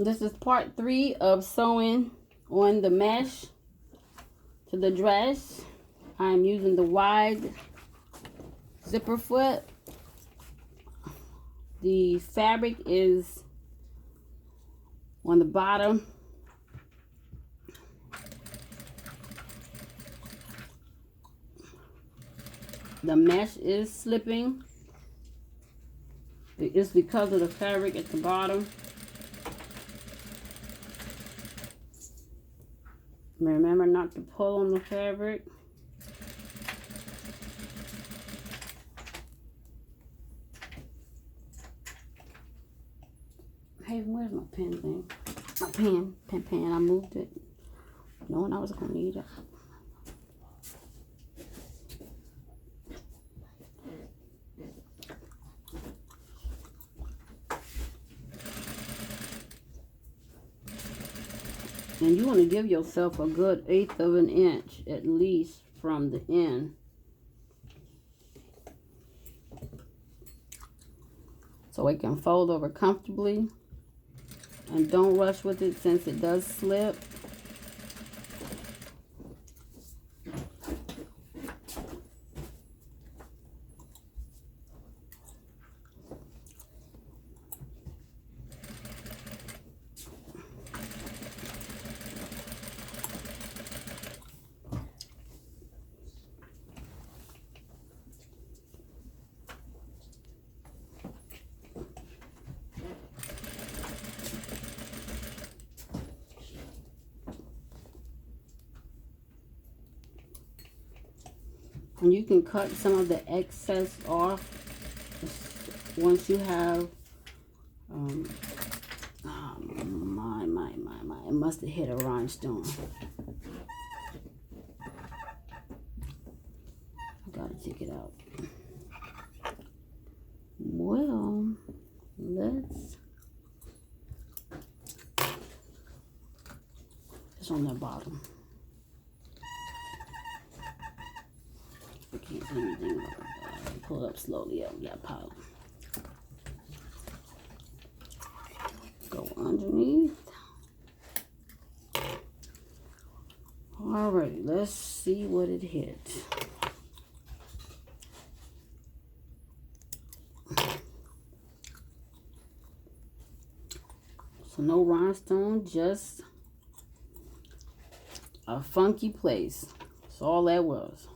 This is part 3 of sewing on the mesh to the dress. I'm using the wide zipper foot. The fabric is on the bottom. The mesh is slipping. It's because of the fabric at the bottom. Remember not to pull on the fabric. Hey, where's my pen thing? My pen. I moved it, knowing I was gonna need it. And you want to give yourself a good 1/8 of an inch at least from the end. So it can fold over comfortably. And don't rush with it since it does slip. And you can cut some of the excess off once you have, it must have hit a rhinestone. I gotta take it out. Well, let's, it's on the bottom. I can't do anything about that. Pull it up slowly up that pile. Go underneath. Alright, let's see what it hit. So no rhinestone, just a funky place. That's all that was.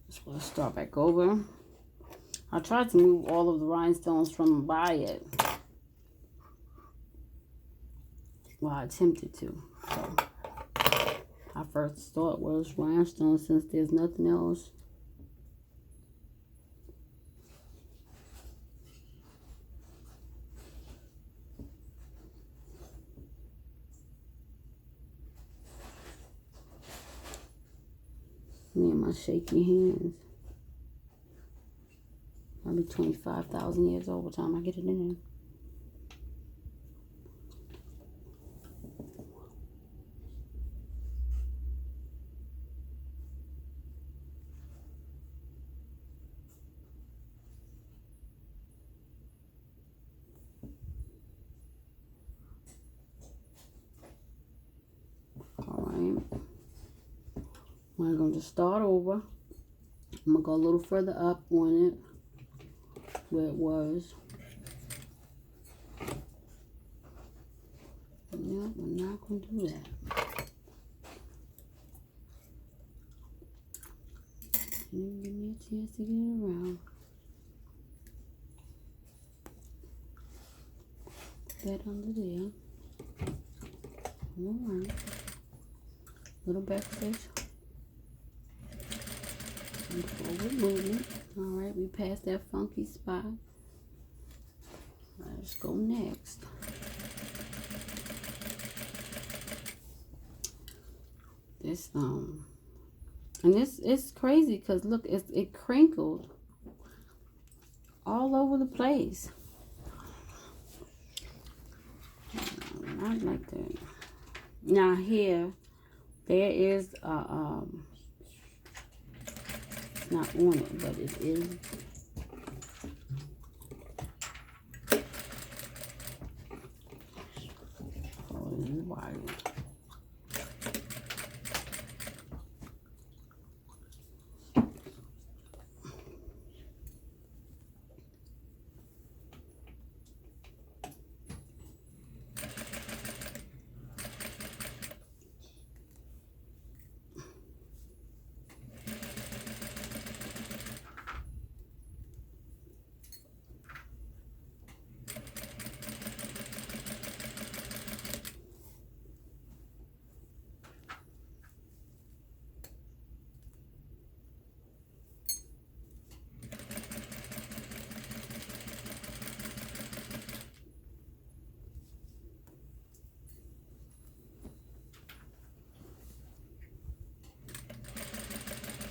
So let's start back over. I tried to move all of the rhinestones from by it. Well, I attempted to. So I first thought was rhinestones since there's nothing else. Me and my shaky hands. I'll be 25,000 years old by the time I get it in. Alright. I'm going to start over. I'm going to go a little further up on it where it was. No, I'm not going to do that. Give me a chance to get it around. That under there. Alright. Little backstage. And forward movement. Alright, we passed that funky spot. Let's go next. This and this is crazy because look, it crinkled all over the place. Not like that. Now here, there is it's not on it, but it is wire.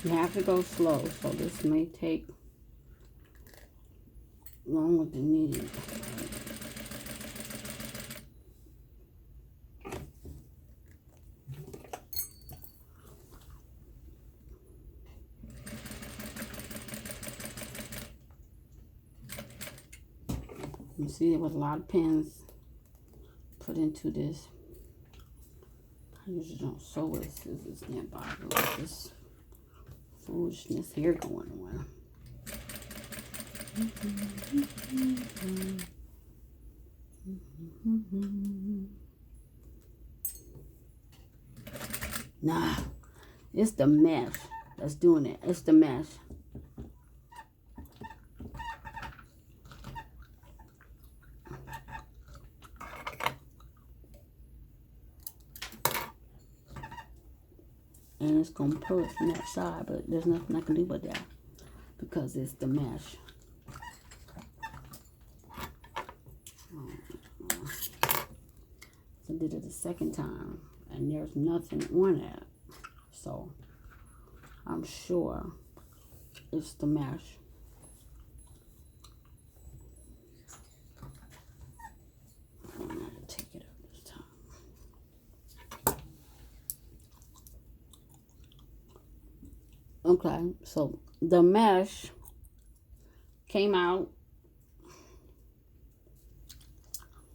You have to go slow, so this may take longer than needed. You see, there was a lot of pins put into this. I usually don't sew with scissors nearby with this foolishness here going on. Nah, it's the mesh that's doing it. It's the mesh. And it's going to pull it from that side, but there's nothing I can do with that because it's the mesh. So I did it the second time, and there's nothing on it. So I'm sure it's the mesh. I'm going to take it up this time. Okay, so the mesh came out.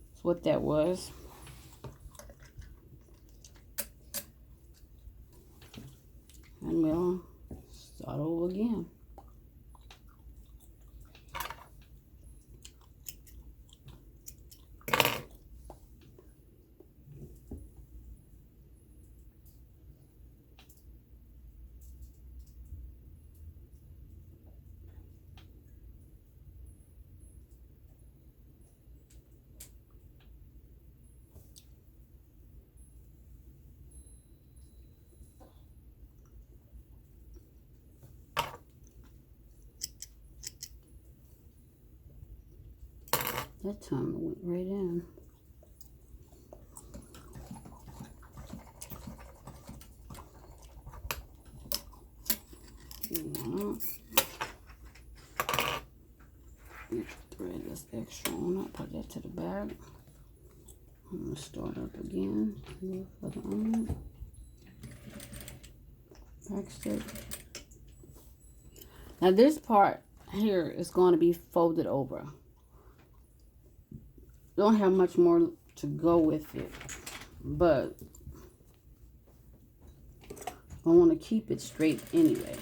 That's what that was. And we'll start over again. That time it went right in. Thread this extra on it, put that to the back. I'm going to start up again. For the on back stitch. Now this part here is going to be folded over. Don't have much more to go with it, but I want to keep it straight anyway,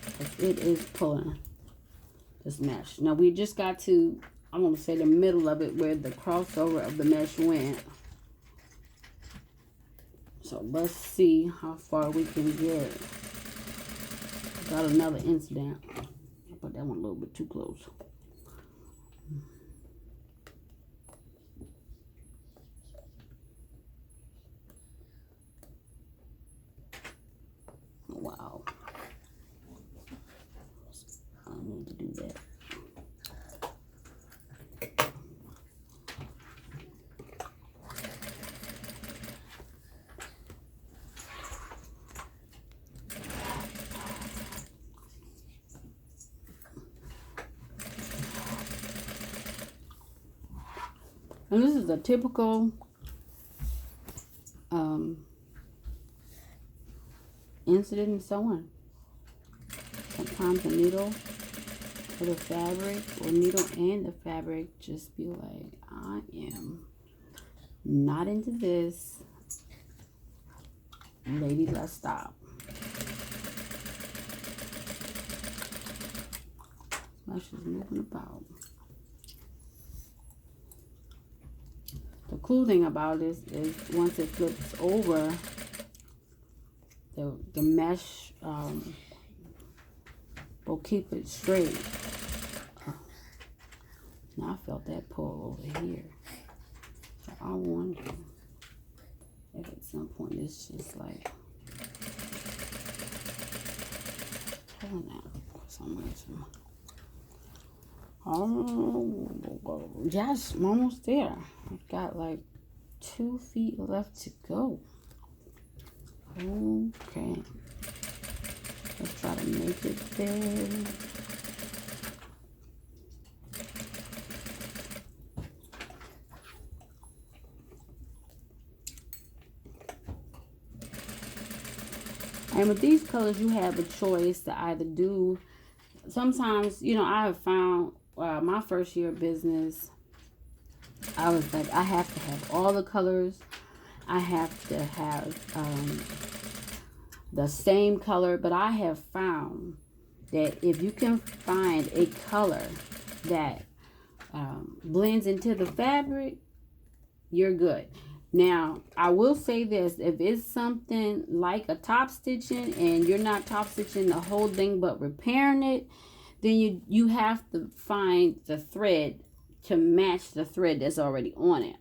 because it is pulling this mesh. Now we just got to, I want to say, the middle of it where the crossover of the mesh went. So let's see how far we can get. Got another incident. I put that one a little bit too close. Wow. I need to do that. And this is a typical incident in sewing. Sometimes the needle or the fabric, or needle and the fabric, just be like, I am Not into this. Lady, let's stop. Smash is moving about. The cool thing about this is once it flips over, the mesh will keep it straight. Now I felt that pull over here. So I wonder if at some point it's just like pulling out for some reason. Oh, yes, I'm almost there. I've got like 2 feet left to go. Okay. Let's try to make it there. And with these colors, you have a choice to either do, sometimes, you know, I have found my first year of business, I was like, I have to have all the colors. I have to have the same color. But I have found that if you can find a color that blends into the fabric, you're good. Now, I will say this, if it's something like a top stitching and you're not top stitching the whole thing but repairing it, then you have to find the thread to match the thread that's already on it.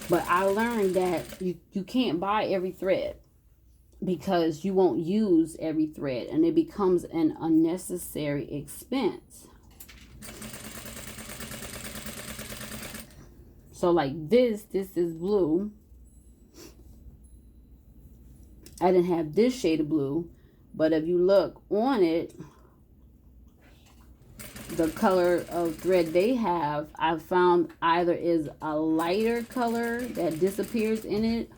But I learned that you can't buy every thread because you won't use every thread and it becomes an unnecessary expense. So like this is blue. I didn't have this shade of blue, but if you look on it, the color of thread they have, I've found either is a lighter color that disappears in it,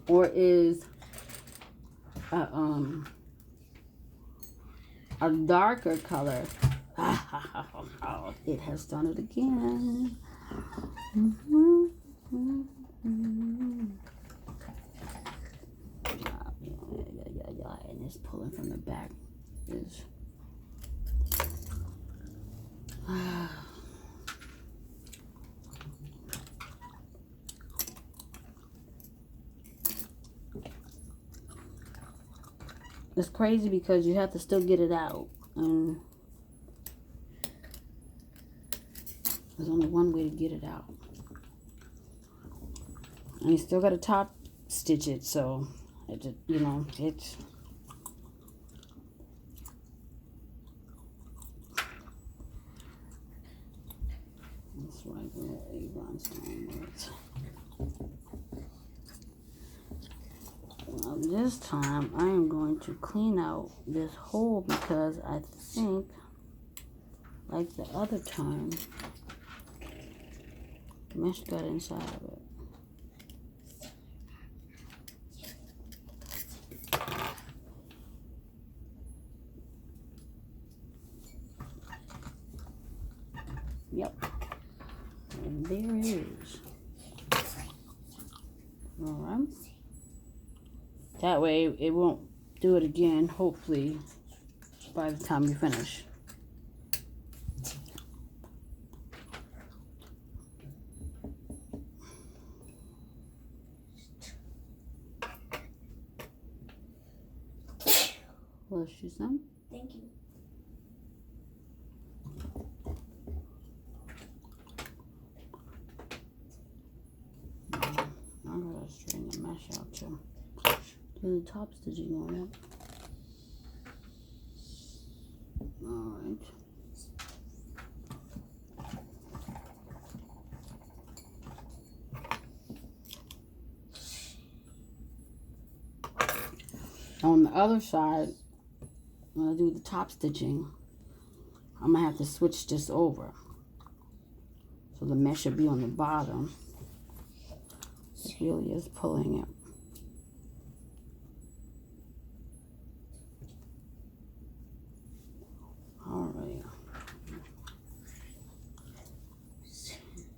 or is a darker color. Oh, it has done it again. And it's pulling from the back. It's crazy because you have to still get it out, and there's only one way to get it out, and you still got to top stitch it, so it, you know, it's right where a rhinestone is. Well, this time I am going to clean out this hole because I think, like the other time, mesh got inside of it. Yep. And there it is. Alright. That way it won't do it again, hopefully, by the time you finish. Bless you some. Thank you. I gotta straighten the mesh out too. Do the top stitching on it. Alright. On the other side, when I do the top stitching, I'm gonna have to switch this over. So the mesh should be on the bottom. It really is pulling it. Alright.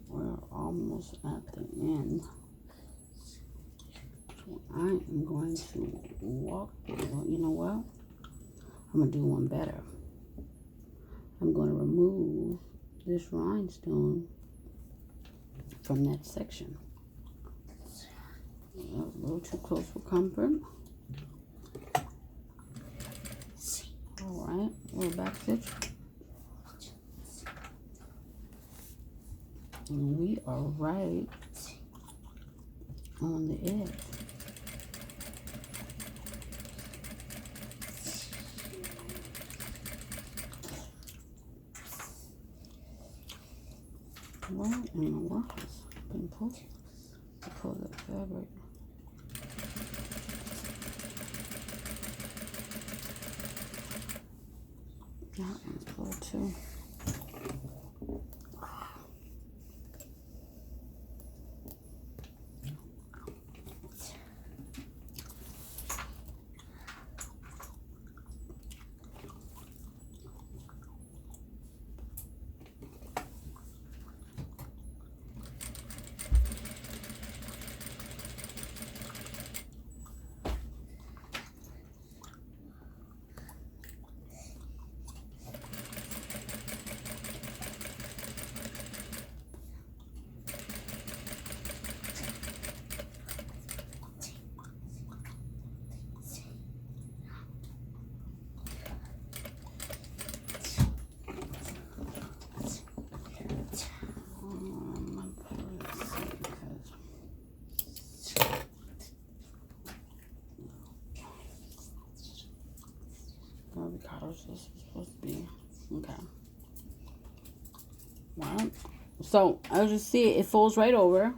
Where going to walk there. You know what? I'm going to do one better. I'm going to remove this rhinestone from that section. A little too close for comfort. Alright, a little back stitch. And we are right on the edge. What in the world has been pulled? Pull the fabric. That one's pulled too. Avocados, this is supposed to be okay. Right. So as you see, it folds right over.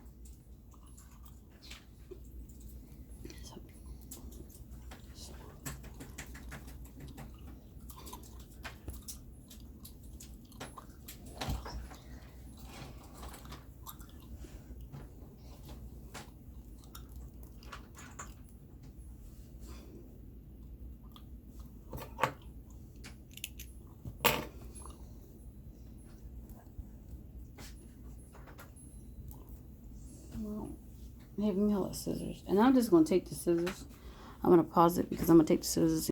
Have me scissors, and I'm just gonna take the scissors. I'm gonna pause it because I'm gonna take the scissors